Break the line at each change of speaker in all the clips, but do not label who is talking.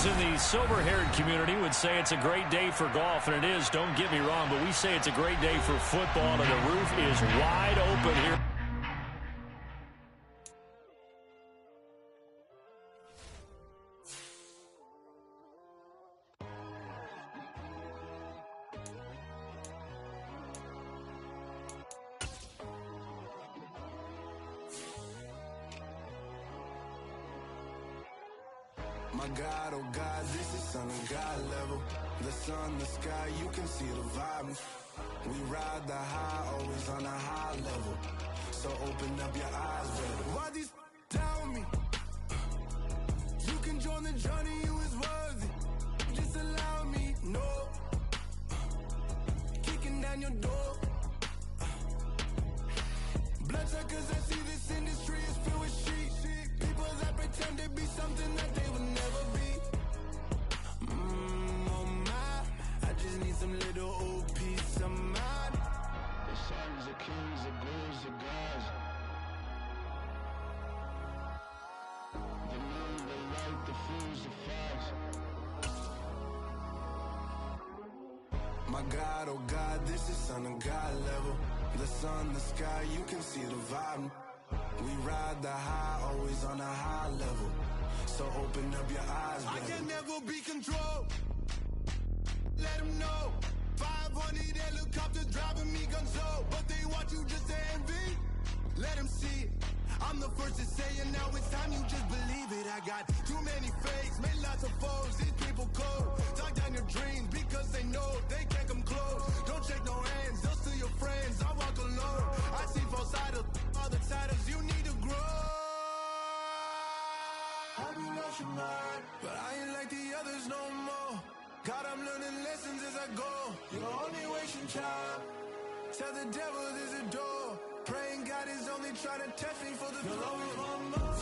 those in the silver-haired community would say it's a great day for golf, and it is, don't get me wrong, but we say it's a great day for football, and the roof is wide open here.
My God, oh God, this is Son of God level. The sun, the sky, you can see the vibe. We ride the high, always on a high level. So open up your eyes, brother. Why these down me? You can join the journey, you is worthy. Just allow me, no. Kicking down your door. Bloodsuckers, I see this industry is filled with shit. People that pretend to be something that they will never be. Oh my, I just need some little old peace of mind. The sons of kings, the ghouls, the gods. The moon, the light, the fools, the facts. My God, oh God, this is Son of God level. The sun, the sky, you can see the vibe. We ride the high, always on a high level. So open up your eyes, baby. I can never be controlled. Let them know. 500 helicopters driving me gunso. But they want you just to envy. Let them see it. I'm the first to say it, now it's time you just believe it. I got too many fakes, made lots of foes. These people cold. Talk down your dreams because they know they can't come close. Don't shake no hands, they'll steal your friends. I walk alone. I see false idols, other titles. You need to grow. Have you lost your mind? But I ain't like the others no more. God, I'm learning lessons as I go. You're only wasting time. Tell the devil there's a door. Praying God is only trying to test me for the you'll always want more.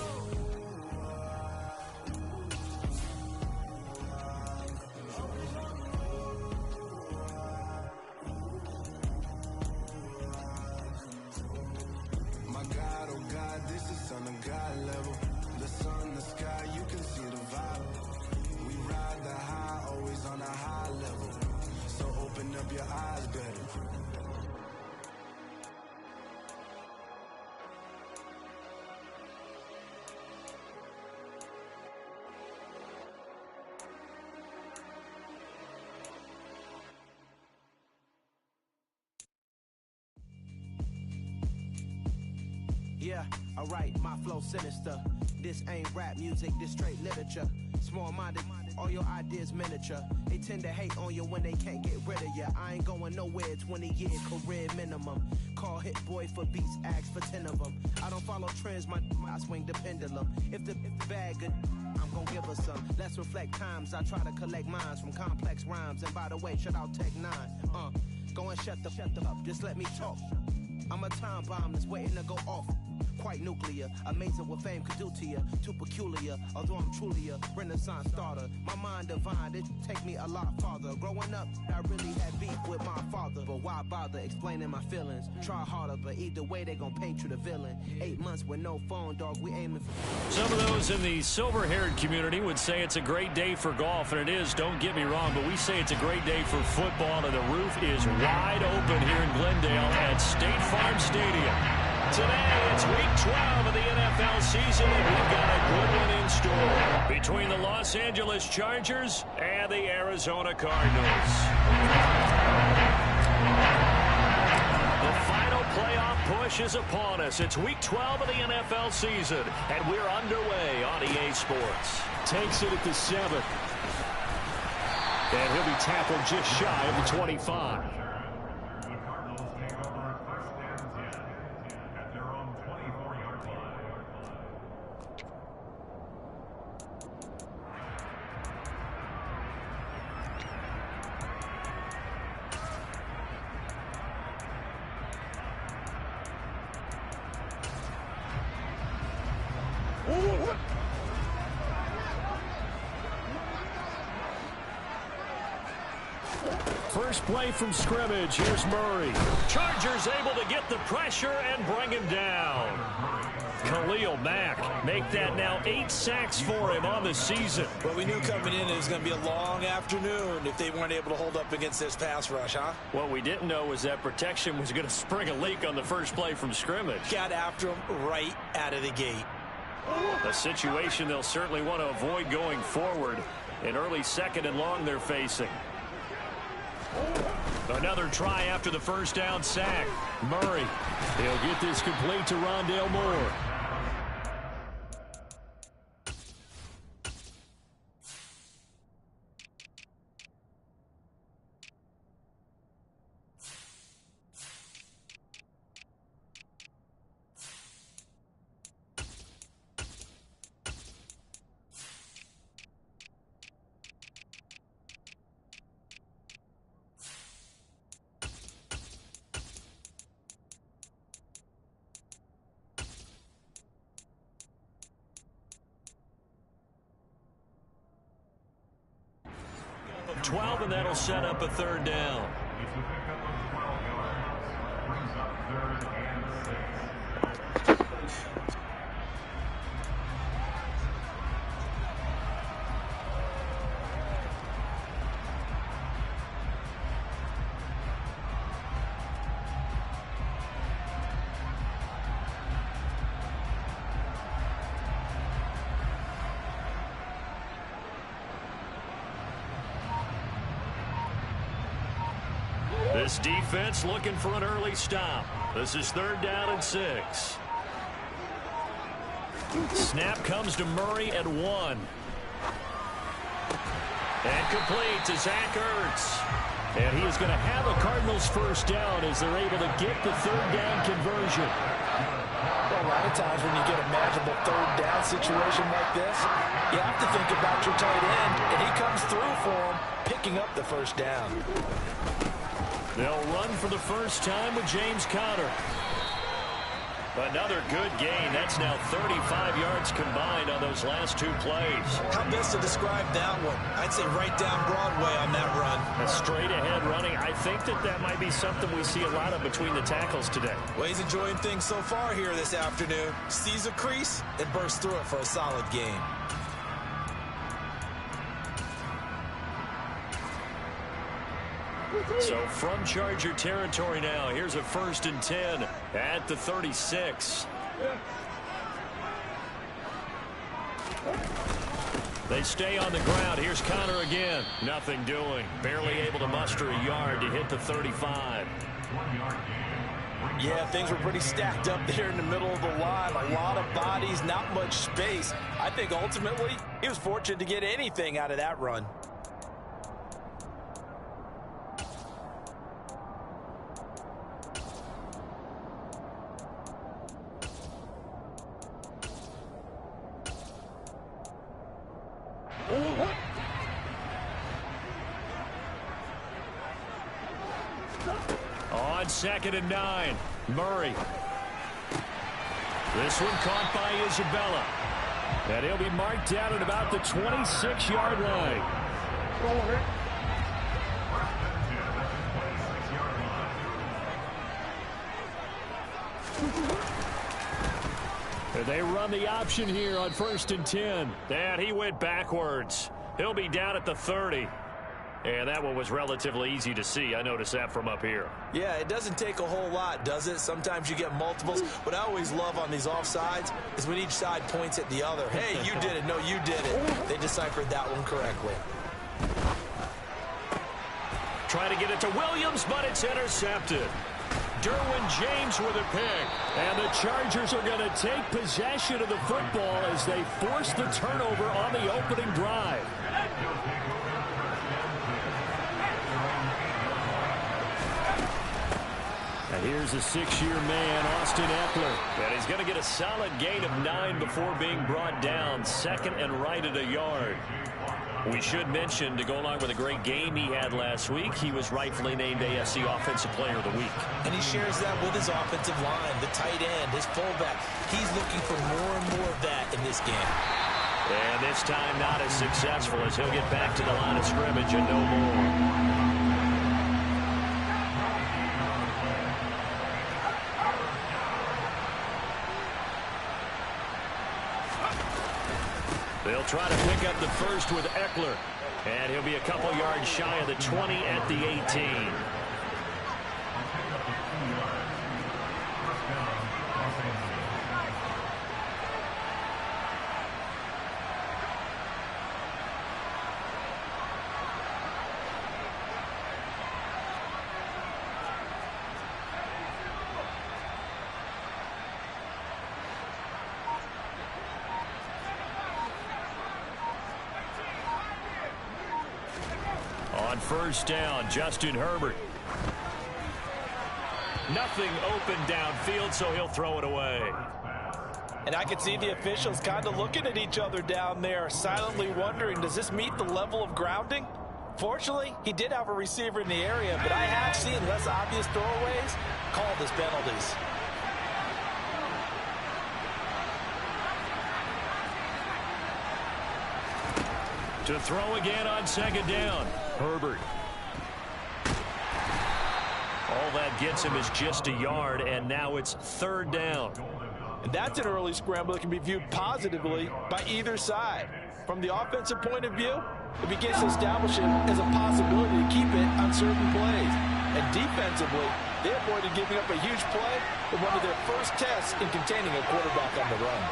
My God, oh God, this is Son of God level. The sun, the sky, you can see the vibe. We ride the high, always on a high level. So open up your eyes, better.
Yeah, alright, my flow sinister. This ain't rap music, this straight literature. Small-minded, all your ideas miniature. They tend to hate on you when they can't get rid of you. I ain't going nowhere, 20 years career minimum. Call Hit Boy for beats, ask for 10 of them. I don't follow trends, I swing the pendulum. If the bag good, I'm gon' give her some. Let's reflect times, I try to collect minds from complex rhymes. And by the way, shout out Tech 9. Go and shut the up, just let me talk. I'm a time bomb that's waiting to go off. Quite nuclear, amazing what fame could do to you. Too peculiar, although I'm truly a renaissance starter. My mind divine, it take me a lot farther. Growing up, I really had beef with my father. But why bother explaining my feelings? Try harder, but either way they gon' paint you the villain. 8 months with no phone, dog, we aiming for...
Some of those in the silver-haired community would say it's a great day for golf, and it is, don't get me wrong, but we say it's a great day for football, and the roof is wide open here in Glendale at State Farm Stadium. Today, it's Week 12 of the NFL season, and we've got a good one in store between the Los Angeles Chargers and the Arizona Cardinals. The final playoff push is upon us. It's Week 12 of the NFL season, and we're underway on EA Sports.
Takes it at the 7. And he'll be tackled just shy of the 25.
First play from scrimmage. Here's Murray. Chargers able to get the pressure and bring him down. Khalil Mack make that now 8 sacks for him on the season.
But we knew coming in it was going to be a long afternoon if they weren't able to hold up against this pass rush, huh?
What we didn't know was that protection was going to spring a leak on the first play from scrimmage.
Got after him right out of the gate.
A situation they'll certainly want to avoid going forward. An early 2nd and long they're facing. Another try after the first down sack. Murray. He'll get this complete to Rondale Moore. Of 12, and that'll set up a 3rd down. This defense looking for an early stop. This is 3rd down and 6. Snap comes to Murray at 1. And complete to Zach Ertz. And he is going to have a Cardinals first down as they're able to get the 3rd down conversion.
Well, a lot of times when you get a manageable 3rd down situation like this, you have to think about your tight end, and he comes through for him, picking up the first down.
They'll run for the first time with James Conner. Another good gain. That's now 35 yards combined on those last 2 plays.
How best to describe that one? I'd say right down Broadway on that run.
A straight ahead running. I think that might be something we see a lot of between the tackles today.
Well, he's enjoying things so far here this afternoon. Sees a crease and bursts through it for a solid gain.
So from Charger territory now, here's a 1st and 10 at the 36. They stay on the ground. Here's Conner again. Nothing doing. Barely able to muster a yard to hit the 35.
Yeah, things were pretty stacked up there in the middle of the line. A lot of bodies, not much space. I think ultimately he was fortunate to get anything out of that run.
On 2nd and 9, Murray. This one caught by Isabella. And he'll be marked down at about the 26-yard line. And they run the option here on 1st and 10. And he went backwards. He'll be down at the 30. And that one was relatively easy to see. I noticed that from up here.
Yeah, it doesn't take a whole lot, does it? Sometimes you get multiples. What I always love on these offsides is when each side points at the other. Hey, you did it. No, you did it. They deciphered that one correctly.
Trying to get it to Williams, but it's intercepted. Derwin James with a pick. And the Chargers are going to take possession of the football as they force the turnover on the opening drive. And here's a 6-year man, Austin Eckler. And he's going to get a solid gain of 9 before being brought down. 2nd and right at a yard. We should mention, to go along with a great game he had last week, he was rightfully named AFC Offensive Player of the Week.
And he shares that with his offensive line, the tight end, his fullback. He's looking for more and more of that in this game.
And this time not as successful as he'll get back to the line of scrimmage and no more. They'll try to pick up the first with Eckler. And he'll be a couple yards shy of the 20 at the 18. On first down, Justin Herbert. Nothing open downfield, so he'll throw it away.
And I can see the officials kind of looking at each other down there, silently wondering, does this meet the level of grounding? Fortunately, he did have a receiver in the area, but I have seen less obvious throwaways called as penalties.
To throw again on second down. Herbert. All that gets him is just a yard, and now it's third down.
And that's an early scramble that can be viewed positively by either side. From the offensive point of view, it begins to establish it as a possibility to keep it on certain plays. And defensively, they avoided giving up a huge play in one of their first tests in containing a quarterback on the run.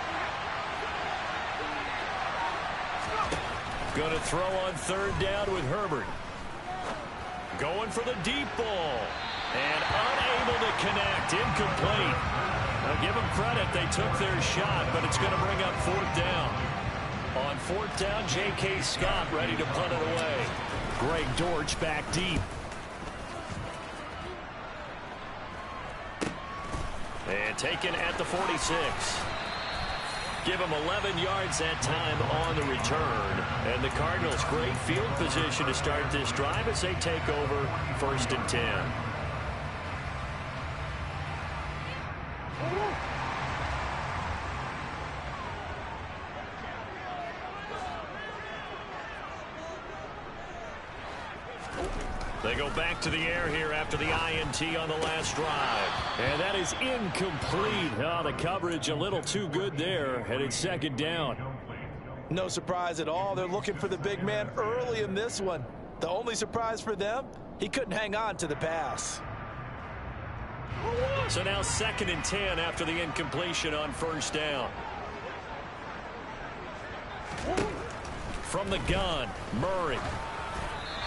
Going to throw on third down with Herbert. Going for the deep ball. And unable to connect. Incomplete. Now give them credit. They took their shot, but it's going to bring up fourth down. On fourth down, J.K. Scott ready to punt it away. Greg Dortch back deep. And taken at the 46. Give him 11 yards that time on the return. And the Cardinals, great field position to start this drive as they take over first and 10. They go back to the air here after the INT on the last drive. And that is incomplete. Oh, the coverage a little too good there. And it's second down.
No surprise at all. They're looking for the big man early in this one. The only surprise for them, he couldn't hang on to the pass.
So now second and 10 after the incompletion on first down. From the gun, Murray.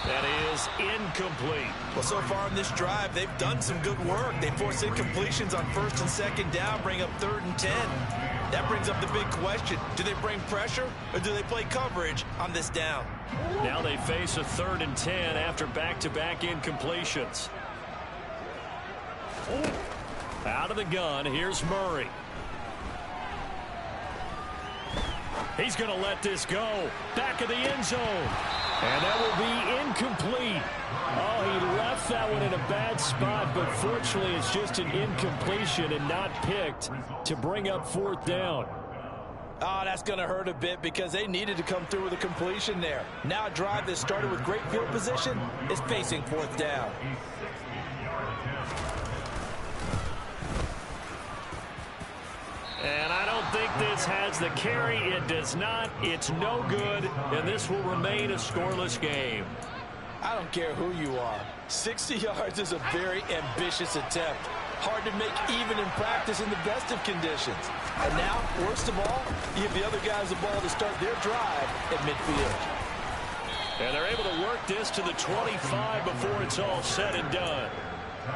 That is incomplete.
Well, so far in this drive, they've done some good work. They force incompletions on first and second down, bring up third and 10. That brings up the big question. Do they bring pressure or do they play coverage on this down?
Now they face a third and 10 after back-to-back incompletions. Out of the gun, here's Murray. He's going to let this go. Back of the end zone. And that will be incomplete. Oh, he left that one in a bad spot, but fortunately it's just an incompletion and not picked to bring up fourth down.
Oh, that's going to hurt a bit because they needed to come through with a completion there. Now a drive that started with great field position is facing fourth down.
And I don't think this has the carry. It does not. It's no good, and this will remain a scoreless game.
I don't care who you are. 60 yards is a very ambitious attempt. Hard to make even in practice in the best of conditions. And now, worst of all, you give the other guys the ball to start their drive at midfield.
And they're able to work this to the 25 before it's all said and done.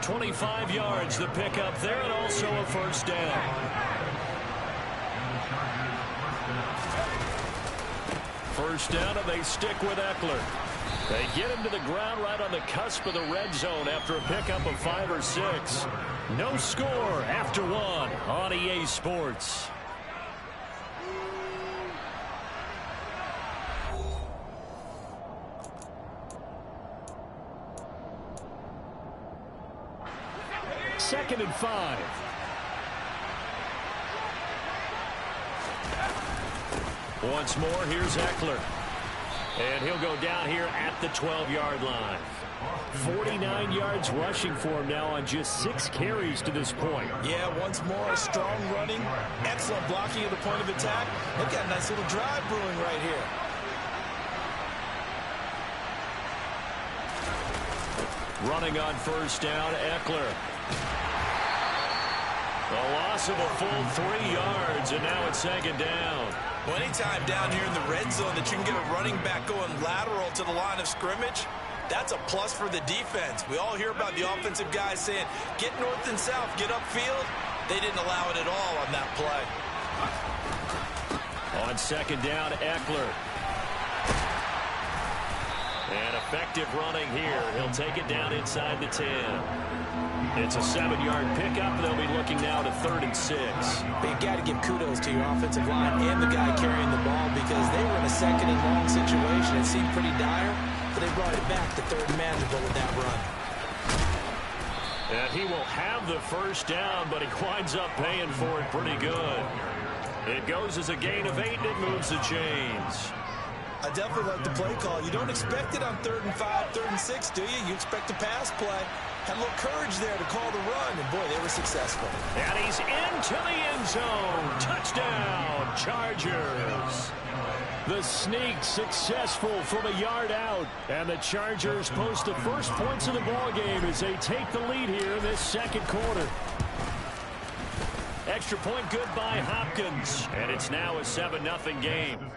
25 yards the pickup there, and also a first down. First down, and they stick with Eckler. They get him to the ground right on the cusp of the red zone after a pickup of 5 or 6. No score after 1 on EA Sports. Second and 5. Once more, here's Eckler. And he'll go down here at the 12-yard line.
49 yards rushing for him now on just 6 carries to this point.
Yeah, once more, strong running, excellent blocking at the point of attack. They've got a nice little drive brewing right here.
Running on first down, Eckler. A loss of a full 3 yards, and now it's second down.
Well, anytime down here in the red zone that you can get a running back going lateral to the line of scrimmage, that's a plus for the defense. We all hear about the offensive guys saying, get north and south, get upfield. They didn't allow it at all on that play.
On second down, Eckler. And effective running here. He'll take it down inside the 10. It's a 7-yard pickup. They'll be looking now to 3rd and 6.
But you got to give kudos to your offensive line and the guy carrying the ball because they were in a 2nd and long situation. It seemed pretty dire, but they brought it back to 3rd and manageable with that run.
And he will have the first down, but he winds up paying for it pretty good. It goes as a gain of 8, and it moves the chains.
I definitely like the play call. You don't expect it on 3rd and 5, 3rd and 6, do you? You expect a pass play. Had a little courage there to call the run, and boy, they were successful.
And he's into the end zone. Touchdown, Chargers.
The sneak successful from a yard out. And the Chargers post the first points of the ball game as they take the lead here in this second quarter.
Extra point good by Hopkins. And it's now a 7-0 game.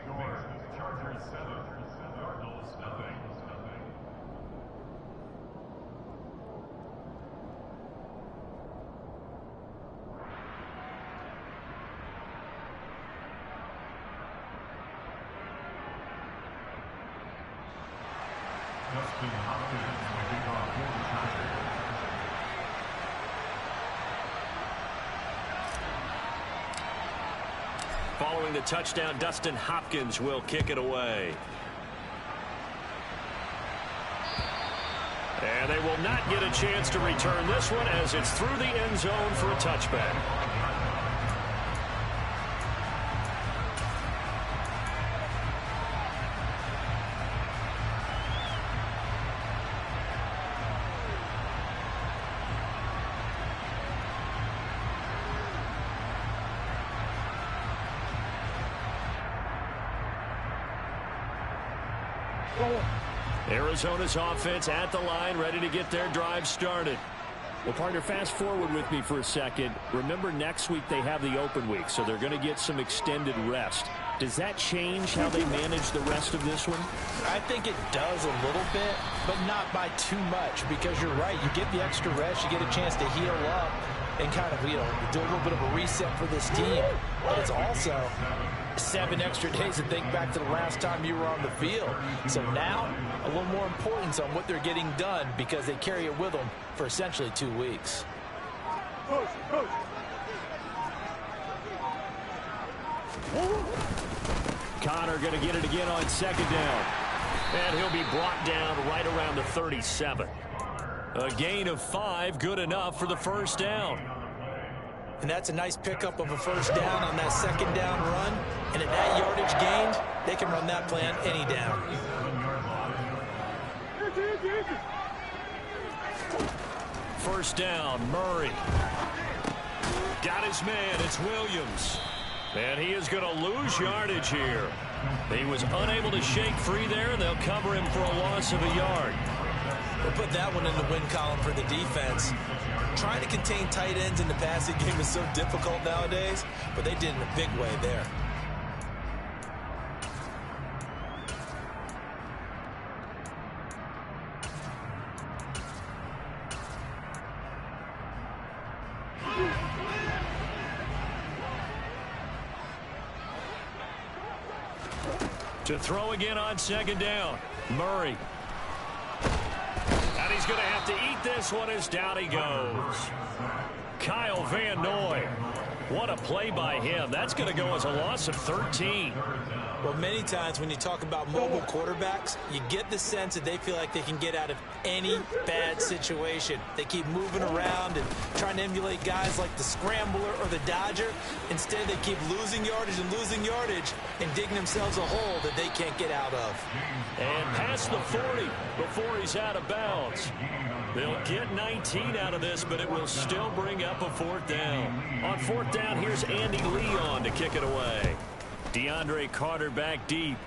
Following the touchdown, Dustin Hopkins will kick it away. And they will not get a chance to return this one as it's through the end zone for a touchback. Arizona's offense at the line, ready to get their drive started.
Well, partner, fast forward with me for a second. Remember, next week they have the open week, so they're going to get some extended rest. Does that change how they manage the rest of this one?
I think it does a little bit, but not by too much, because you're right. You get the extra rest, you get a chance to heal up and kind of, do a little bit of a reset for this team. But it's also 7 extra days to think back to the last time you were on the field. So now, a little more importance on what they're getting done because they carry it with them for essentially 2 weeks.
Connor going to get it again on second down. And he'll be brought down right around the 37. A gain of 5, good enough for the first down.
And that's a nice pickup of a first down on that second down run. And at that yardage gained, they can run that plan any down.
First down, Murray. Got his man, it's Williams. And he is going to lose yardage here. He was unable to shake free there, and they'll cover him for a loss of a yard.
We'll put that one in the win column for the defense. Trying to contain tight ends in the passing game is so difficult nowadays, but they did in a big way there.
To throw again on second down, Murray. And he's going to have to eat this one as down he goes. Kyle Van Noy. What a play by him. That's going to go as a loss of 13.
Well, many times when you talk about mobile quarterbacks, you get the sense that they feel like they can get out of any bad situation. They keep moving around and trying to emulate guys like the Scrambler or the Dodger. Instead, they keep losing yardage and digging themselves a hole that they can't get out of.
And past the 40 before he's out of bounds. They'll get 19 out of this, but it will still bring up a fourth down. On fourth down, here's Andy Leon to kick it away. DeAndre Carter back deep.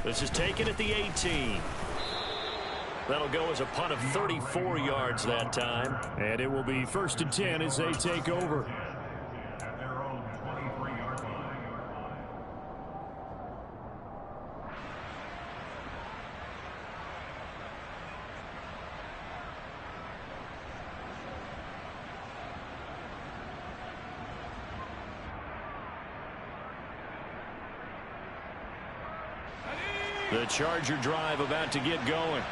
This is taken at the 18. That'll go as a punt of 34 yards that time.
And it will be 1st and 10 as they take over.
The Charger drive about to get going.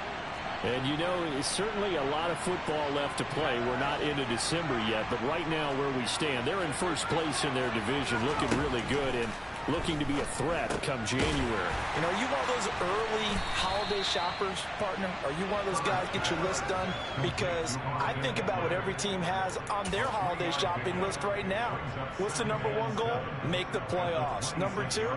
And you know, it's certainly a lot of football left to play. We're not into December yet, but right now where we stand, they're in first place in their division, looking really good and looking to be a threat come January.
You know, are you one of those early holiday shoppers, partner? Are you one of those guys get your list done? Because I think about what every team has on their holiday shopping list right now. What's the number one goal? Make the playoffs. Number two,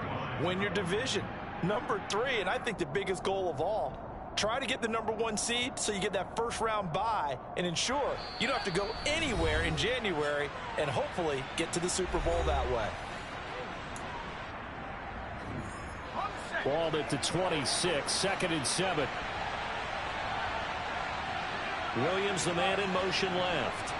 win your division. Number three, and I think the biggest goal of all, try to get the number one seed so you get that first round bye and ensure you don't have to go anywhere in January and hopefully get to the Super Bowl that way.
Ball at the 26, 2nd and 7.
Williams, the man in motion left.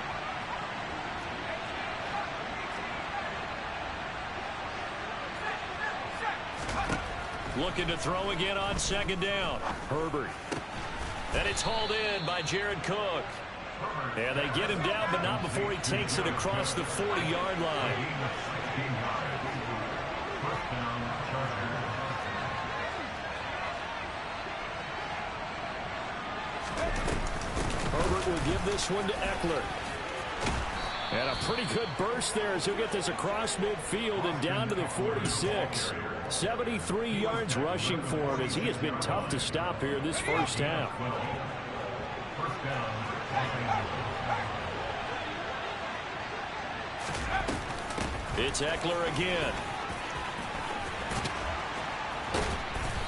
Looking to throw again on 2nd down. Herbert. And it's hauled in by Jared Cook. And they get him down, but not before he takes it across the 40-yard line.
Herbert will give this one to Eckler. And a pretty good burst there as he'll get this across midfield and down to the 46. 73 yards rushing for him as he has been tough to stop here this first half.
It's Eckler again.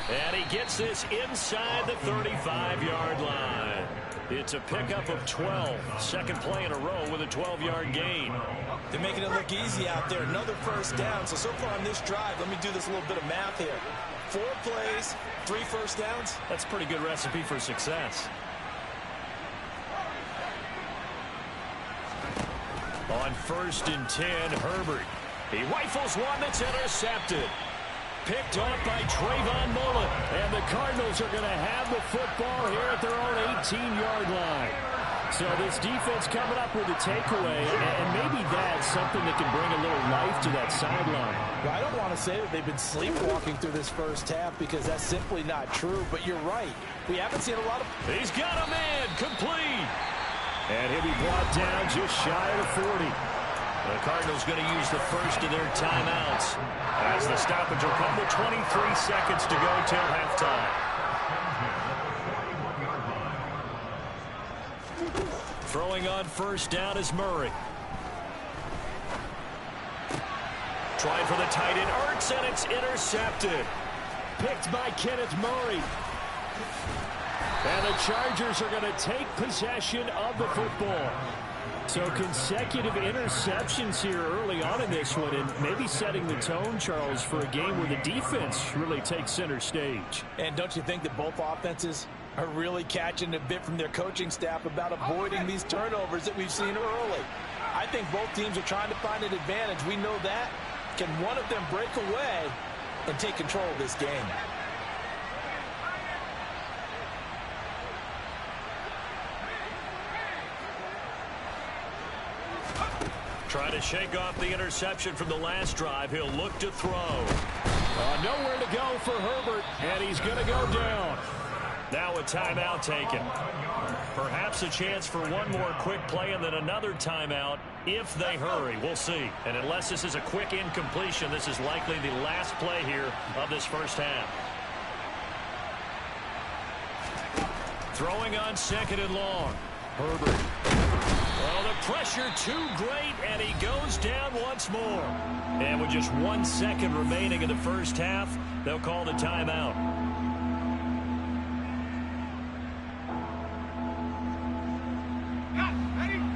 And he gets this inside the 35-yard line. It's a pickup of 12. Second play in a row with a 12-yard gain.
They're making it look easy out there. Another first down. So far on this drive, let me do this little bit of math here. 4 plays, 3 first downs.
That's a pretty good recipe for success. On 1st and 10, Herbert. He rifles one that's intercepted. Picked off by Trayvon Mullen. And the Cardinals are going to have the football here at their own 18-yard line.
So this defense coming up with a takeaway, and maybe that's something that can bring a little life to that sideline.
Well, I don't want to say that they've been sleepwalking through this first half because that's simply not true, but you're right. We haven't seen a lot of...
He's got a man, complete.
And he'll be brought down just shy of the 40.
The Cardinals going to use the first of their timeouts as the stoppage will come with 23 seconds to go till halftime. Throwing on first down is Murray. Trying for the tight end, Ertz, and it's intercepted.
Picked by Kenneth Murray. And the Chargers are going to take possession of the football. So consecutive interceptions here early on in this one, and maybe setting the tone, Charles, for a game where the defense really takes center stage.
And don't you think that both offenses are really catching a bit from their coaching staff about avoiding these turnovers that we've seen early? I think both teams are trying to find an advantage. We know that. Can one of them break away and take control of this game?
Trying to shake off the interception from the last drive. He'll look to throw.
Nowhere to go for Herbert, and he's going to go down.
Now a timeout taken. Perhaps a chance for one more quick play and then another timeout if they hurry. We'll see. And unless this is a quick incompletion, this is likely the last play here of this first half. Throwing on 2nd and long. Herbert. Well, the pressure too great, and he goes down once more. And with just 1 second remaining in the first half, they'll call the timeout.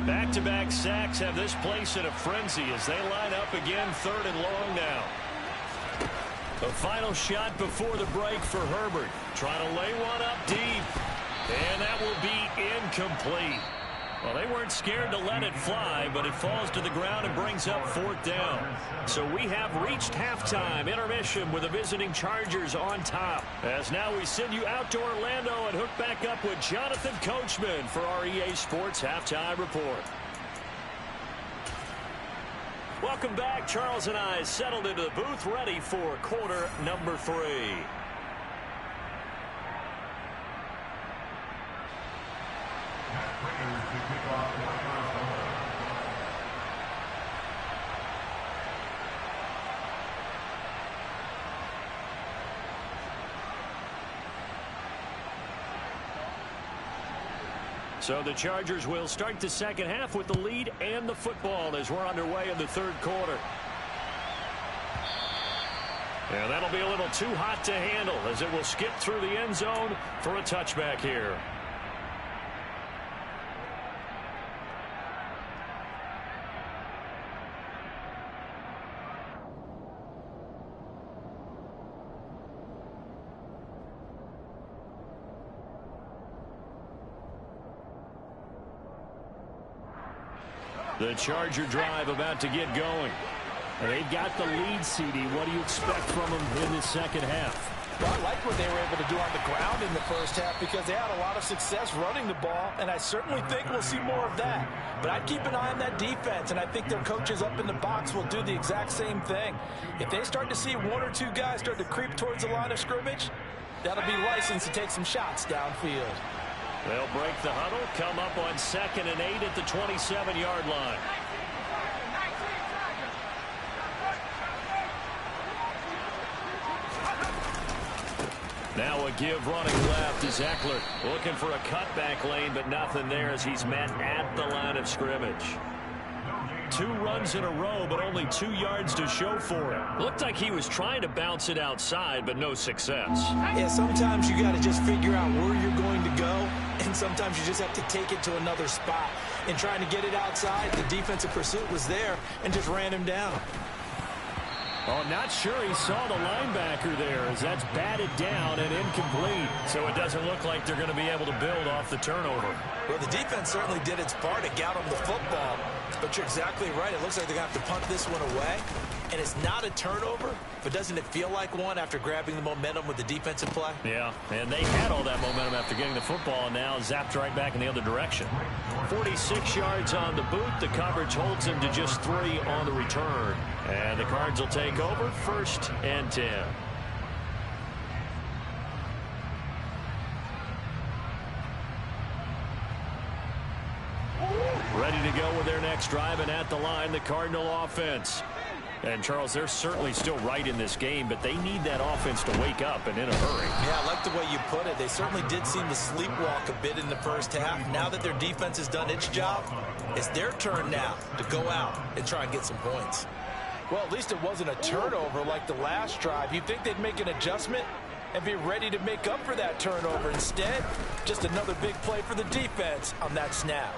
Back-to-back sacks have this place in a frenzy as they line up again 3rd and long now. The final shot before the break for Herbert. Trying to lay one up deep. And that will be incomplete. Well, they weren't scared to let it fly, but it falls to the ground and brings up 4th down. So we have reached halftime, intermission with the visiting Chargers on top. As now we send you out to Orlando and hook back up with Jonathan Coachman for our EA Sports Halftime Report. Welcome back. Charles and I settled into the booth, ready for quarter number 3. So the Chargers will start the second half with the lead and the football as we're underway in the 3rd quarter. And that'll be a little too hot to handle as it will skip through the end zone for a touchback here. The Charger drive about to get going. They've got the lead, CD. What do you expect from them in the second half?
Well, I like what they were able to do on the ground in the first half because they had a lot of success running the ball, and I certainly think we'll see more of that. But I'd keep an eye on that defense, and I think their coaches up in the box will do the exact same thing. If they start to see 1 or 2 guys start to creep towards the line of scrimmage, that'll be licensed to take some shots downfield.
They'll break the huddle, come up on 2nd and 8 at the 27-yard line. Now a give running left is Eckler. Looking for a cutback lane, but nothing there as he's met at the line of scrimmage. 2 runs in a row, but only 2 yards to show for it. Looked like he was trying to bounce it outside, but no success.
Yeah, sometimes you got to just figure out where you're going to go, and sometimes you just have to take it to another spot. In trying to get it outside, the defensive pursuit was there and just ran him down.
Oh, not sure he saw the linebacker there as that's batted down and incomplete. So it doesn't look like they're going to be able to build off the turnover.
Well, the defense certainly did its part to get him the football. But you're exactly right. It looks like they're going to have to punt this one away. And it's not a turnover, but doesn't it feel like one after grabbing the momentum with the defensive play?
Yeah, and they had all that momentum after getting the football, and now zapped right back in the other direction. 46 yards on the boot. The coverage holds him to just 3 on the return. And the Cards will take over 1st and 10. Ready to go with their next drive, and at the line, the Cardinal offense. And, Charles, they're certainly still right in this game, but they need that offense to wake up and in a hurry.
Yeah, I like the way you put it. They certainly did seem to sleepwalk a bit in the first half. Now that their defense has done its job, it's their turn now to go out and try and get some points.
Well, at least it wasn't a turnover like the last drive. You'd think they'd make an adjustment and be ready to make up for that turnover. Instead, just another big play for the defense on that snap.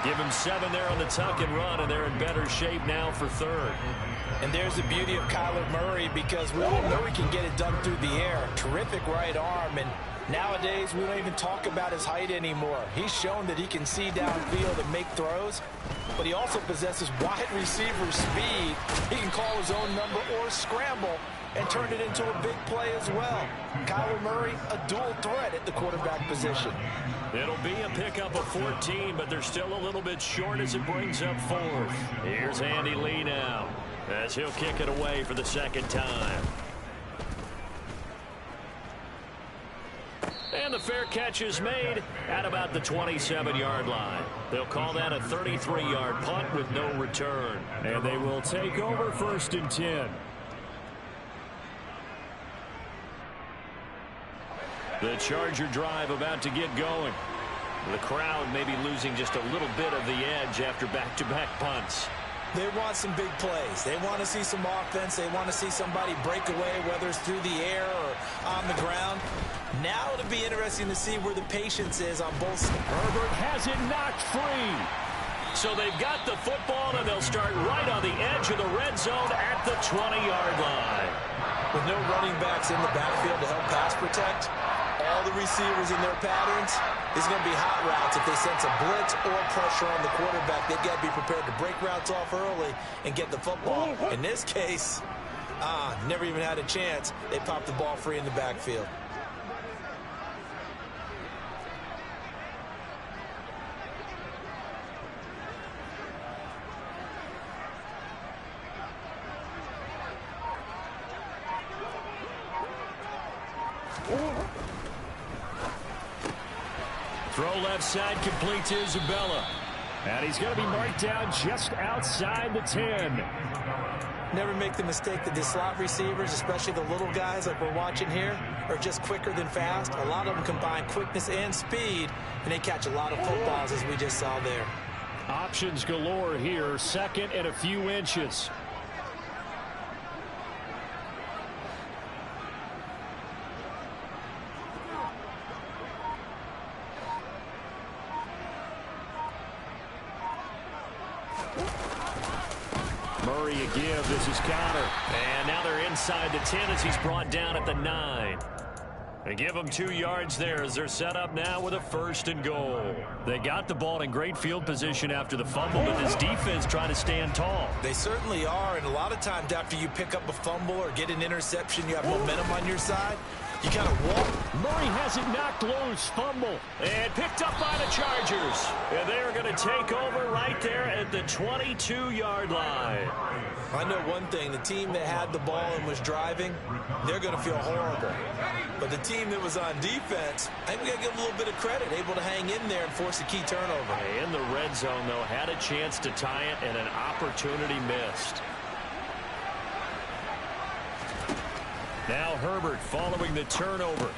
Give him 7 there on the tuck and run, and they're in better shape now for 3rd.
And there's the beauty of Kyler Murray because we all know he can get it done through the air. Terrific right arm, and nowadays we don't even talk about his height anymore. He's shown that he can see downfield and make throws, but he also possesses wide receiver speed. He can call his own number or scramble and turn it into a big play as well. Kyler Murray, a dual threat at the quarterback position.
It'll be a pickup of 14, but they're still a little bit short as it brings up 4th. Here's Andy Lee now as he'll kick it away for the 2nd time. fair catch is made at about the 27-yard line. They'll call that a 33-yard punt with no return.
And they will take over 1st and 10.
The Charger drive about to get going. The crowd may be losing just a little bit of the edge after back-to-back punts.
They want some big plays. They want to see some offense. They want to see somebody break away, whether it's through the air or on the ground. Now it'll be interesting to see where the patience is on both sides.
Herbert has it knocked free.
So they've got the football, and they'll start right on the edge of the red zone at the 20-yard line.
With no running backs in the backfield to help pass protect, all the receivers in their patterns, it's going to be hot routes. If they sense a blitz or pressure on the quarterback, they've got to be prepared to break routes off early and get the football. In this case, never even had a chance. They popped the ball free in the backfield.
Throw left side, complete to Isabella.
And he's going to be marked down just outside the 10.
Never make the mistake that the slot receivers, especially the little guys like we're watching here, are just quicker than fast. A lot of them combine quickness and speed, and they catch a lot of footballs, as we just saw there.
Options galore here, 2nd and a few inches. Murray a give. This is counter.
And now they're inside the 10 as he's brought down at the 9. They give him 2 yards there as they're set up now with a 1st and goal. They got the ball in great field position after the fumble, but this defense trying to stand tall.
They certainly are, and a lot of times after you pick up a fumble or get an interception, you have momentum on your side. You kind of walk.
Murray has it knocked loose. Fumble.
And picked up by the Chargers. And they're going to take over right there at the 22-yard line.
I know one thing. The team that had the ball and was driving, they're going to feel horrible. But the team that was on defense, I think we got to give them a little bit of credit, able to hang in there and force a key turnover.
In the red zone, though, had a chance to tie it and an opportunity missed. Now Herbert following the turnover.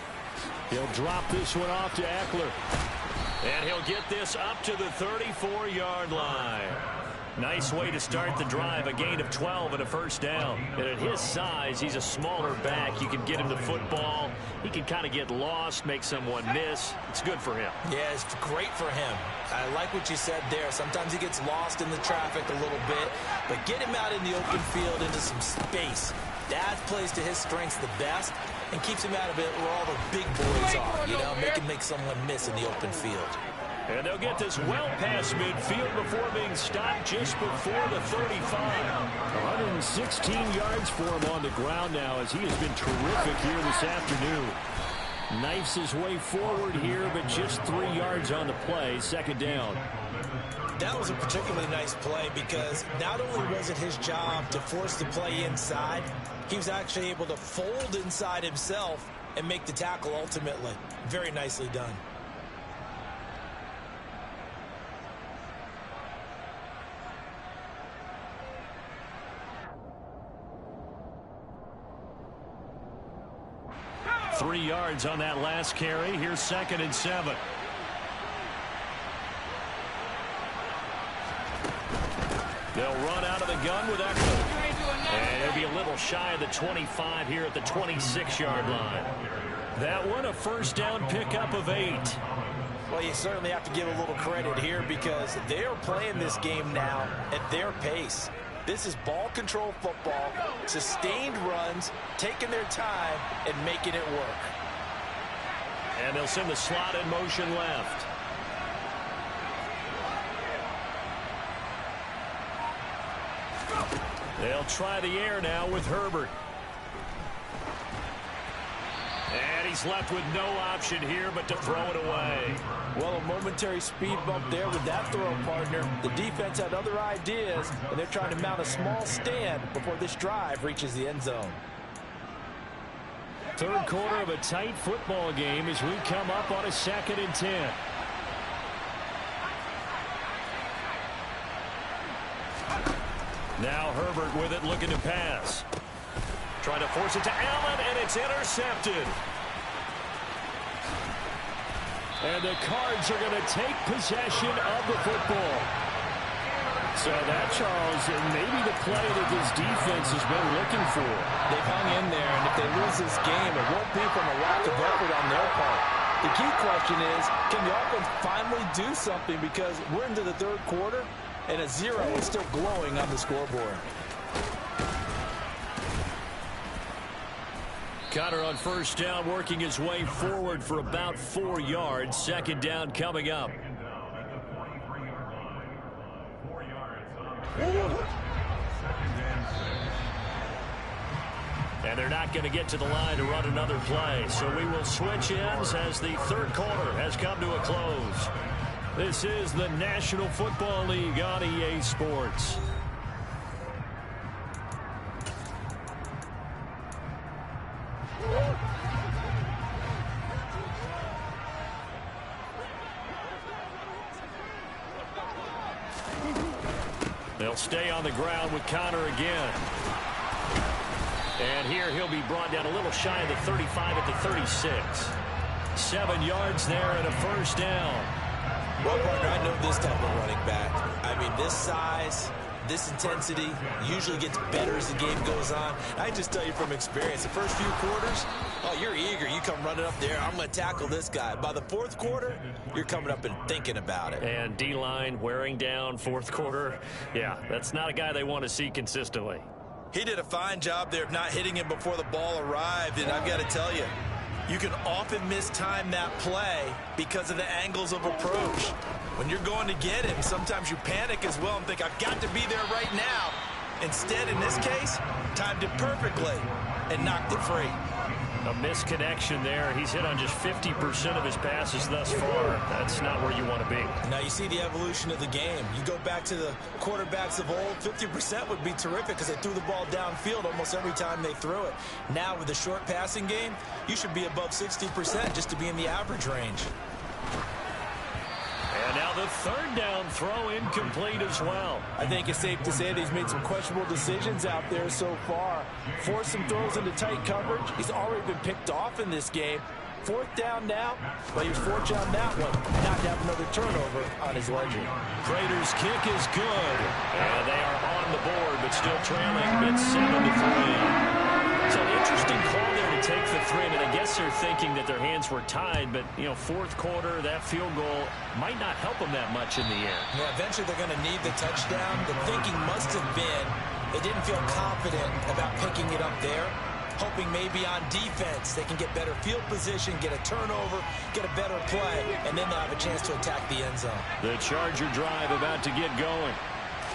He'll drop this one off to Eckler.
And he'll get this up to the 34-yard line. Nice way to start the drive, a gain of 12 and a 1st down. And at his size, he's a smaller back. You can get him the football. He can kind of get lost, make someone miss. It's good for him.
Yeah, it's great for him. I like what you said there. Sometimes he gets lost in the traffic a little bit, but get him out in the open field into some space. That plays to his strengths the best and keeps him out of it where all the big boys are, you know, make someone miss in the open field.
And they'll get this well past midfield before being stopped just before the 35.
116 yards for him on the ground now as he has been terrific here this afternoon. Knifes his way forward here, but just 3 yards on the play, 2nd down.
That was a particularly nice play because not only was it his job to force the play inside, he was actually able to fold inside himself and make the tackle ultimately. Very nicely done.
Three yards on that last carry. Here's 2nd and 7. They'll run out of the gun with Eckler. And it'll be a little shy of the 25 here at the 26-yard line. That one a 1st down pickup of 8.
Well, you certainly have to give a little credit here because they are playing this game now at their pace. This is ball control football, sustained runs, taking their time and making it work.
And they'll send the slot in motion left. They'll try the air now with Herbert. And he's left with no option here but to throw it away.
Well, a momentary speed bump there with that throw, partner. The defense had other ideas, and they're trying to mount a small stand before this drive reaches the end zone.
Third quarter of a tight football game as we come up on a 2nd and 10. Now Herbert with it, looking to pass. Trying to force it to Allen, and it's intercepted. And the Cards are going to take possession of the football. So that, Charles, may be the play that this defense has been looking for.
They've hung in there, and if they lose this game, it won't be from a lack of effort on their part. The key question is, can the offense finally do something? Because we're into the third quarter, and a 0 is still glowing on the scoreboard.
Connor on first down, working his way forward for about 4 yards. 2nd down coming up. And they're not going to get to the line to run another play. So we will switch ends as the third quarter has come to a close. This is the National Football League on EA Sports. They'll stay on the ground with Connor again. And here he'll be brought down a little shy of the 35 at the 36. 7 yards there and a first down.
Well, partner, I know this type of running back. I mean, this size, this intensity usually gets better as the game goes on. I just tell you from experience, the first few quarters, oh, you're eager. You come running up there, I'm going to tackle this guy. By the fourth quarter, you're coming up and thinking about it.
And D-line wearing down fourth quarter. Yeah, that's not a guy they want to see consistently.
He did a fine job there of not hitting him before the ball arrived, and I've got to tell you, you can often mistime that play because of the angles of approach. When you're going to get him, sometimes you panic as well and think, I've got to be there right now. Instead, in this case, timed it perfectly and knocked it free.
A misconnection there. He's hit on just 50% of his passes thus far. That's not where you want to be.
Now you see the evolution of the game. You go back to the quarterbacks of old, 50% would be terrific because they threw the ball downfield almost every time they threw it. Now with the short passing game, you should be above 60% just to be in the average range.
And now the third down throw incomplete as well.
I think it's safe to say that he's made some questionable decisions out there so far. Forced some throws into tight coverage. He's already been picked off in this game. 4th down now, but he was fortunate on that one not to have another turnover on his ledger.
Prater's kick is good. And they are on the board, but still trailing. It's 7-3. It's an interesting call there to take the 3. And I guess they're thinking that their hands were tied, but, you know, fourth quarter, that field goal might not help them that much in the end.
Yeah, eventually they're going to need the touchdown. The thinking must have been they didn't feel confident about picking it up there, hoping maybe on defense they can get better field position, get a turnover, get a better play, and then they'll have a chance to attack the end zone.
The Charger drive about to get going.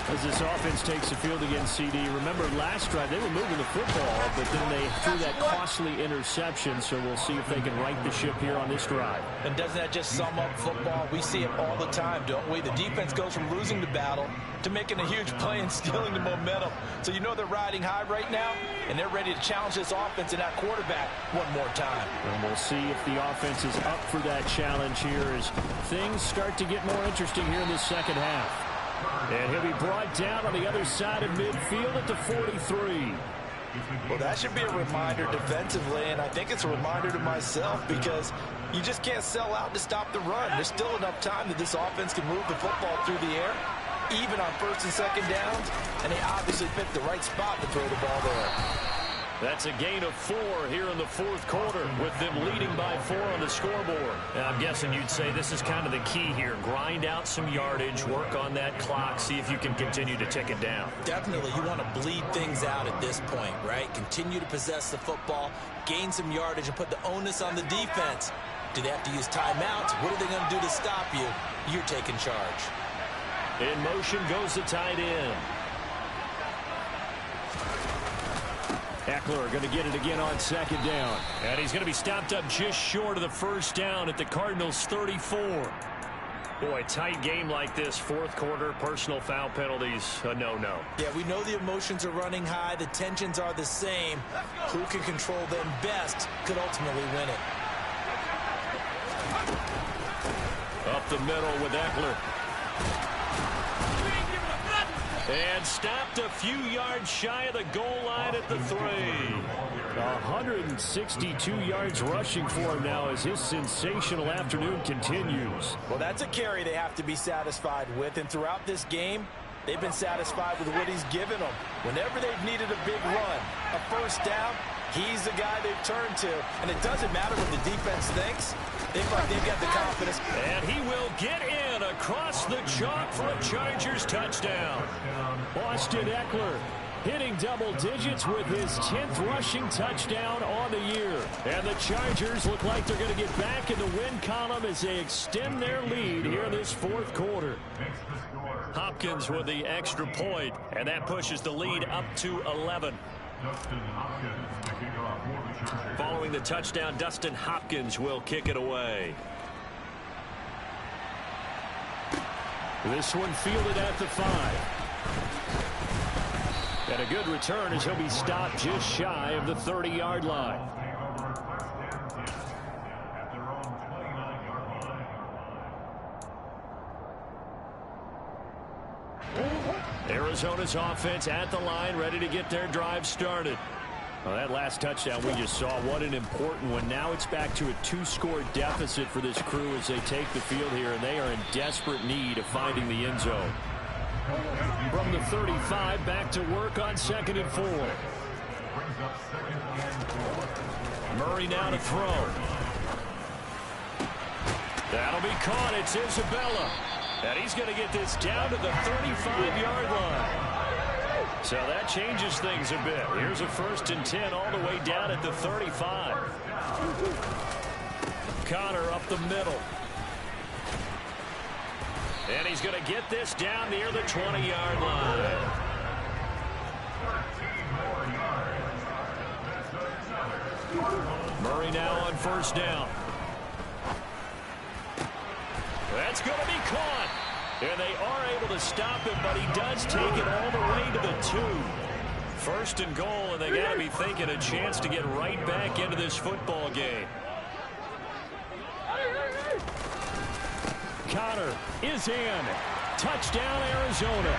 As this offense takes the field against CD. Remember last drive they were moving the football, but then they threw that costly interception, so we'll see if they can right the ship here on this drive.
And doesn't that just sum up football? We see it all the time, don't we? The defense goes from losing the battle to making a huge play and stealing the momentum. So you know they're riding high right now, and they're ready to challenge this offense and that quarterback one more time.
And we'll see if the offense is up for that challenge here as things start to get more interesting here in this second half. And he'll be brought down on the other side of midfield at the 43.
Well, that should be a reminder defensively, and I think it's a reminder to myself because you just can't sell out to stop the run. There's still enough time that this offense can move the football through the air, even on 1st and 2nd downs, and they obviously picked the right spot to throw the ball there.
That's a gain of 4 here in the fourth quarter with them leading by 4 on the scoreboard. And I'm guessing you'd say this is kind of the key here. Grind out some yardage, work on that clock, see if you can continue to tick it down.
Definitely. You want to bleed things out at this point, right? Continue to possess the football, gain some yardage, and put the onus on the defense. Do they have to use timeouts? What are they going to do to stop you? You're taking charge.
In motion goes the tight end. Eckler going to get it again on 2nd down. And he's going to be stopped up just short of the first down at the Cardinals' 34.
Boy, tight game like this, fourth quarter, personal foul penalties, a no-no.
Yeah, we know the emotions are running high. The tensions are the same. Who can control them best could ultimately win it.
Up the middle with Eckler. And stopped a few yards shy of the goal line at the 3.
162 yards rushing for him now as his sensational afternoon continues.
Well, that's a carry they have to be satisfied with. And throughout this game, they've been satisfied with what he's given them. Whenever they've needed a big run, a first down, he's the guy they've turned to. And it doesn't matter what the defense thinks. They've got the confidence.
And he will get in across the chalk for a Chargers touchdown.
Austin Eckler hitting double digits with his 10th rushing touchdown on the year. And the Chargers look like they're going to get back in the win column as they extend their lead here in this fourth quarter.
Hopkins with the extra point, and that pushes the lead up to 11. Following the touchdown, Dustin Hopkins will kick it away.
This one fielded at the 5. And a good return as he'll be stopped just shy of the 30-yard line.
Arizona's offense at the line, ready to get their drive started. Well, that last touchdown we just saw, what an important one. Now it's back to a 2-score deficit for this crew as they take the field here, and they are in desperate need of finding the end zone.
From the 35, back to work on 2nd and 4.
Murray now to throw. That'll be caught. It's Isabella. And he's going to get this down to the 35-yard line. So that changes things a bit. Here's a 1st and 10 all the way down at the 35. Connor up the middle. And he's going to get this down near the 20-yard line. Murray now on 1st down. That's going to be caught. And they are able to stop him, but he does take it all the way to the 2. 1st and goal, and they got to be thinking a chance to get right back into this football game.
Connor is in. Touchdown, Arizona.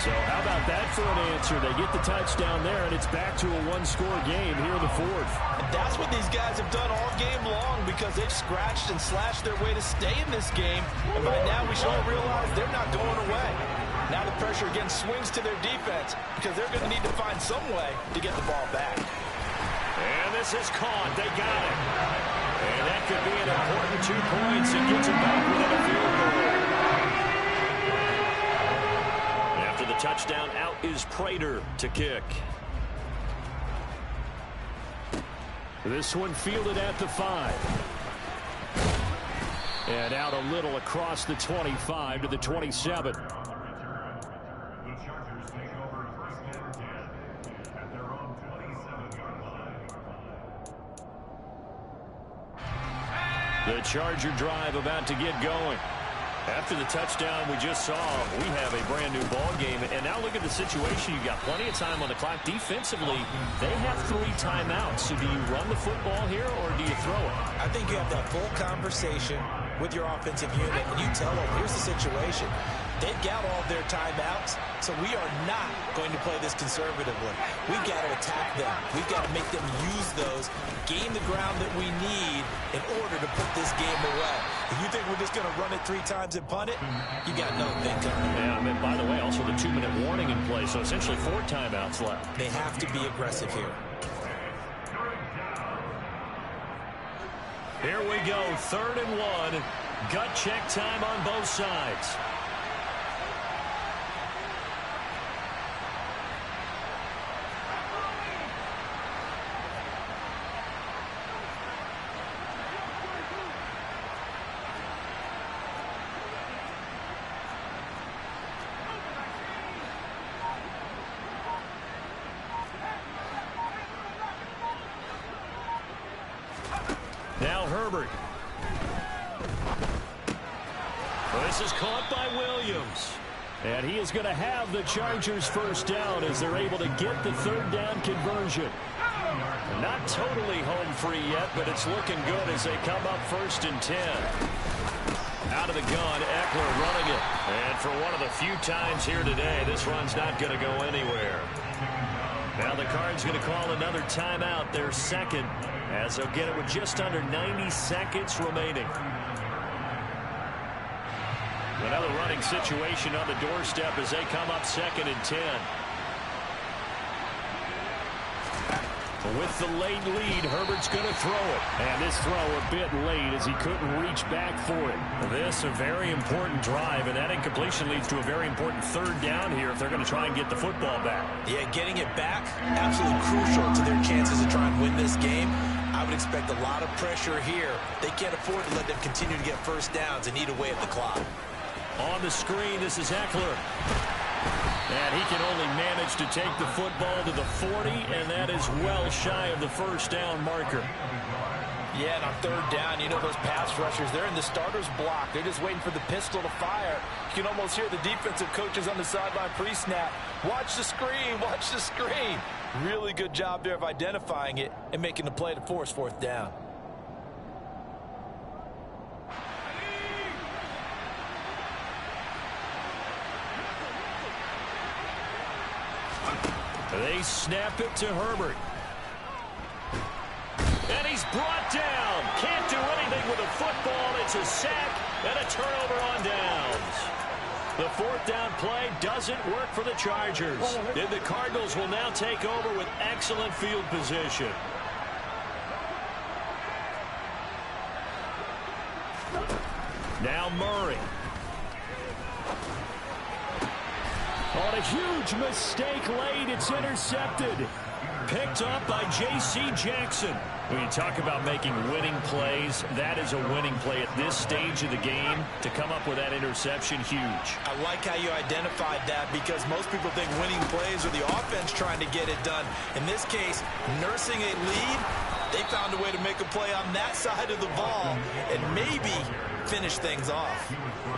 So how about that for an answer? They get the touchdown there, and it's back to a 1-score game here in the 4th.
And that's what these guys have done all game long because they've scratched and slashed their way to stay in this game. And by now we should all realize they're not going away. Now the pressure again swings to their defense because they're going to need to find some way to get the ball back.
And this is caught. They got it. And that could be an important 2 points and gets them back within a field goal. After the touchdown, out is Prater to kick.
This one fielded at the 5. And out a little across the 25 to the 27.
The Charger drive about to get going. After the touchdown we just saw, we have a brand new ball game. And now look at the situation. You've got plenty of time on the clock. Defensively, they have 3 timeouts. So do you run the football here or do you throw it?
I think you have that full conversation with your offensive unit, and you tell them, here's the situation. They've got all their timeouts, so we are not going to play this conservatively. We've got to attack them. We've got to make them use those, gain the ground that we need in order to put this game away. If you think we're just going to run it 3 times and punt it, you got another thing coming.
Yeah, I mean, by the way, also the 2-minute warning in play, so essentially 4 timeouts left.
They have to be aggressive here.
Here we go, 3rd and 1. Gut check time on both sides. Now Herbert. This is caught by Williams.
And he is going to have the Chargers first down as they're able to get the third down conversion.
Not totally home free yet, but it's looking good as they come up 1st and 10. Out of the gun, Eckler running it. And for one of the few times here today, this run's not going to go anywhere. Now the Cards going to call another timeout, their second, as they'll get it with just under 90 seconds remaining. Another running situation on the doorstep as they come up 2nd and 10. With the late lead, Herbert's going to throw it.
And this throw a bit late as he couldn't reach back for it.
This a very important drive, and that incompletion leads to a very important third down here if they're going to try and get the football back.
Yeah, getting it back, absolutely crucial to their chances to try and win this game. I would expect a lot of pressure here. They can't afford to let them continue to get first downs and eat away at the clock.
On the screen, this is Eckler. And he can only manage to take the football to the 40, and that is well shy of the first down marker.
Yeah, and on third down, you know those pass rushers, they're in the starter's block. They're just waiting for the pistol to fire. You can almost hear the defensive coaches on the sideline pre-snap. Watch the screen, watch the screen. Really good job there of identifying it and making the play to force 4th down.
They snap it to Herbert. And he's brought down. Can't do anything with a football. It's a sack and a turnover on downs. The 4th down play doesn't work for the Chargers. And the Cardinals will now take over with excellent field position. Now Murray.
On a huge mistake late, it's intercepted.
Picked up by J.C. Jackson. When you talk about making winning plays, that is a winning play at this stage of the game. To come up with that interception, huge.
I like how you identified that because most people think winning plays are the offense trying to get it done. In this case, nursing a lead, they found a way to make a play on that side of the ball and maybe finish things off.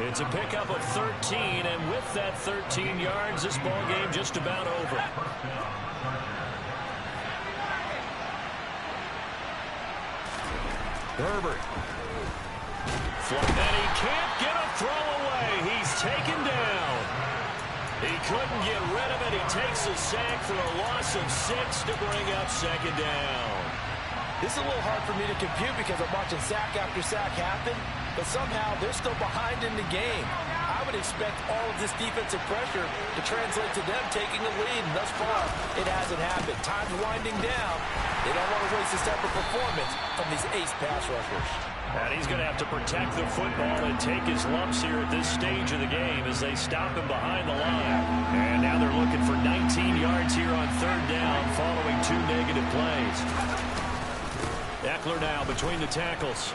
It's a pickup of 13, and with that 13 yards, this ball game just about over. Herbert. And he can't get a throw away. He's taken down. He couldn't get rid of it. He takes a sack for a loss of 6 to bring up 2nd down.
This is a little hard for me to compute because I'm watching sack after sack happen, but somehow they're still behind in the game. I would expect all of this defensive pressure to translate to them taking a lead, and thus far, it hasn't happened. Time's winding down. They don't want to waste this type of performance from these ace pass rushers.
And he's going to have to protect the football and take his lumps here at this stage of the game as they stop him behind the line. And now they're looking for 19 yards here on 3rd down following 2 negative plays. Eckler now between the tackles.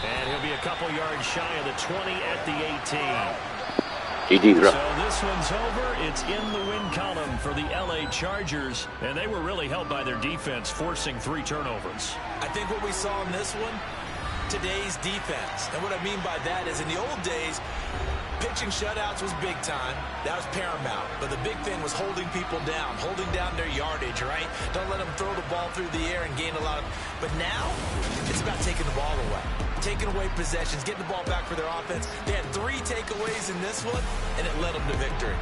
And he'll be a couple yards shy of the 20 at the 18. So this one's over. It's in the win column for the L.A. Chargers. And they were really helped by their defense, forcing 3 turnovers.
I think what we saw in this one, today's defense. And what I mean by that is in the old days, pitching shutouts was big time. That was paramount. But the big thing was holding people down, holding down their yardage, right? Don't let them throw the ball through the air and gain a lot of... But now, it's about taking the ball away. Taking away possessions, getting the ball back for their offense. They had 3 takeaways in this one, and it led them to victory.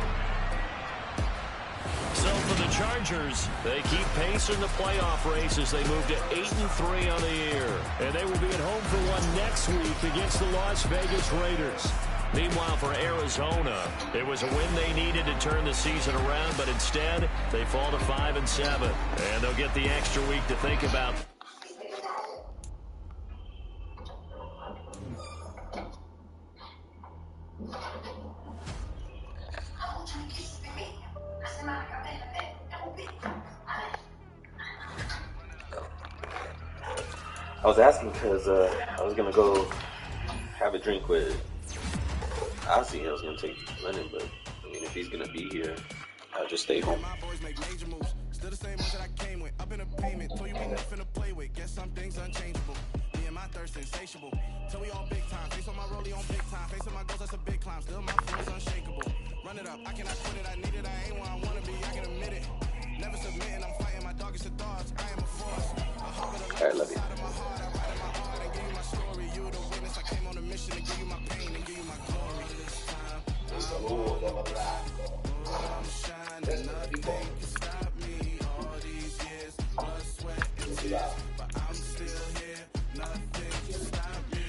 So for the Chargers, they keep pace in the playoff race as they move to 8-3 on the year. And they will be at home for one next week against the Las Vegas Raiders. Meanwhile, for Arizona, it was a win they needed to turn the season around, but instead, they fall to 5-7. And they'll get the extra week to think about.
I was asking because I was gonna go have a drink with Ozzy. I was gonna take Lennon, but I mean, if he's gonna be here, I'll just stay home.
My boys make major moves. Still the same ones that I came with. Up in a payment, told you we nothing to play with. Guess some things unchangeable. Me and my
my thirst insatiable. Till we on big time, face on my rollie on big time. Facing my goals, that's a big climb. Still my flow is unshakable. Run it up, I cannot quit it. I need it, I ain't where I wanna be. I can admit it. Never submitting, I'm fighting my dog, it's a dogs. I am a force. I hope it alive inside of my heart. I write in my heart and give you my story. You the witness. I came on a mission to give you my pain and give you my glory. This time, I'm shining, nothing can stop me. All these years, blood, sweat, and tears, but I'm still here. Nothing can stop me.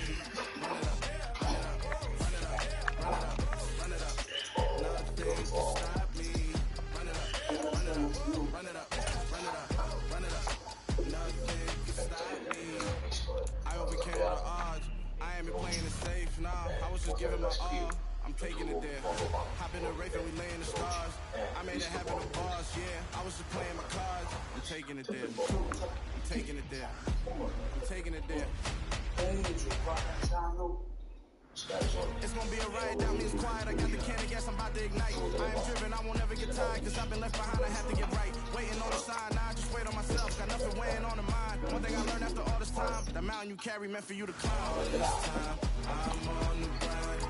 Run it up, run it up, run it up, run it up, run it up. Nothing can stop me. Run it up, run it up, run it up, run it up, run it up. Nothing can stop me. I overcame all the odds. I ain't been playing it safe, nah. I was just giving my all. I'm taking it there. Hop in the Wraith and we lay in the stars. I made it happen to boss, yeah. I was just playing my cards. I'm taking it there. I'm taking it there. I'm taking it there. It's gonna be a riot, that means quiet. I got the can of gas, I'm about to ignite. I am driven, I won't ever get tired. Cause I've been left behind, I have to get right. Waiting on the sign, now I just wait on myself. Got nothing weighing on the mind. One thing I learned after all this time, the mountain you carry meant for you to climb. All this time, I'm on the grind.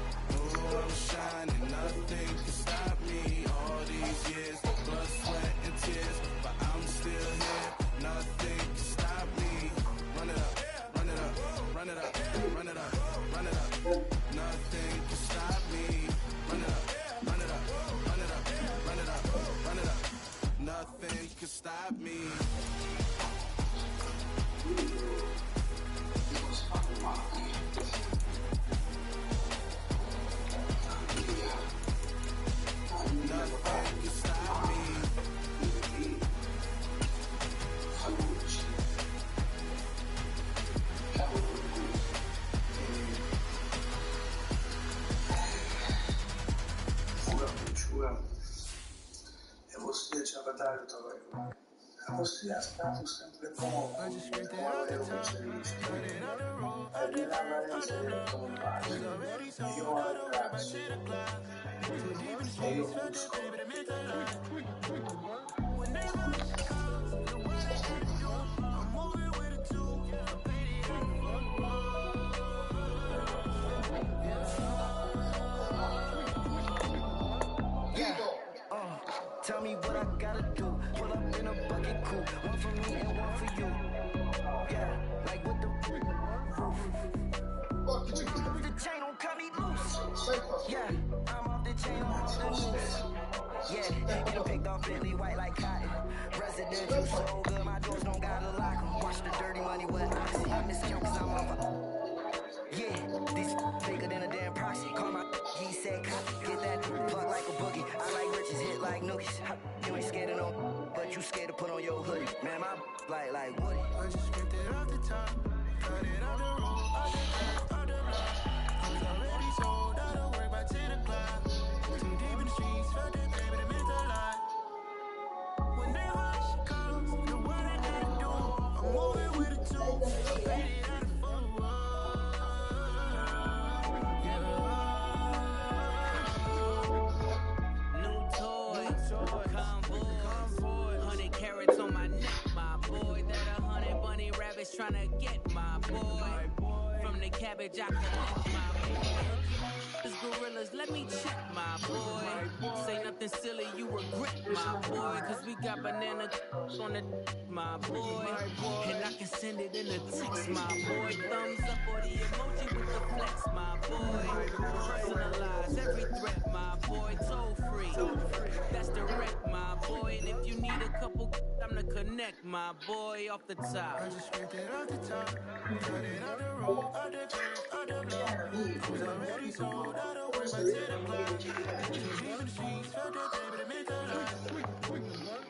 I'm shining, nothing can stop me. All these years, blood, sweat, and tears, but I'm still here. Nothing can stop me. Run it up, run it up, run it up, run it up, run it up. Nothing can stop me. Run it up, run it up, run it up, run it up, run it up. Nothing can stop me.
A vostri aspetti sempre come avevo concesso e nella variazione come faccio io ho il braccio e io busco
Tell me what I gotta do. Pull up in a bucket coupe. One for me and one for you. Yeah, like with the roof. The chain don't cut me loose. Yeah, I'm off the chain, I'm off the noose. Yeah, get a picked off Bentley white like cotton. Residential so good, my doors don't gotta lock 'em. Watch the dirty money with oxy. I miscount cause I'm off a... Yeah, these bigger than a damn proxy. Call my he said copy. Get that plug like a boogie. I like riches, hit like nookies. You ain't scared of no, but you scared to put on your hoodie. Man, my like Woody. I just skipped it off the top. Cut it on the road. On the block. I was already sold. I don't work by 10 o'clock. Too deep in the streets. Felt that baby, that meant a lot. Whenever she comes, know what I gotta do. I'm moving with a two. Baby, out of fun.
Tryna get my boy from the cabbage I collect my boy. This gorillas, let me check my boy. Say nothing silly, you regret my boy. Cause we got banana on the my boy. And I can send it in a text, my boy. Thumbs up or the emoji with the flex, my boy. Personalize every threat, my boy. Toll free, that's direct, my boy. And if you need a couple, I'm to connect, my boy, off the top.
I just scraped it off the top. Cut it on the road, on the block. I was already sold. I don't work by 10 o'clock. Too deep in the streets, felt that baby, that meant a lot.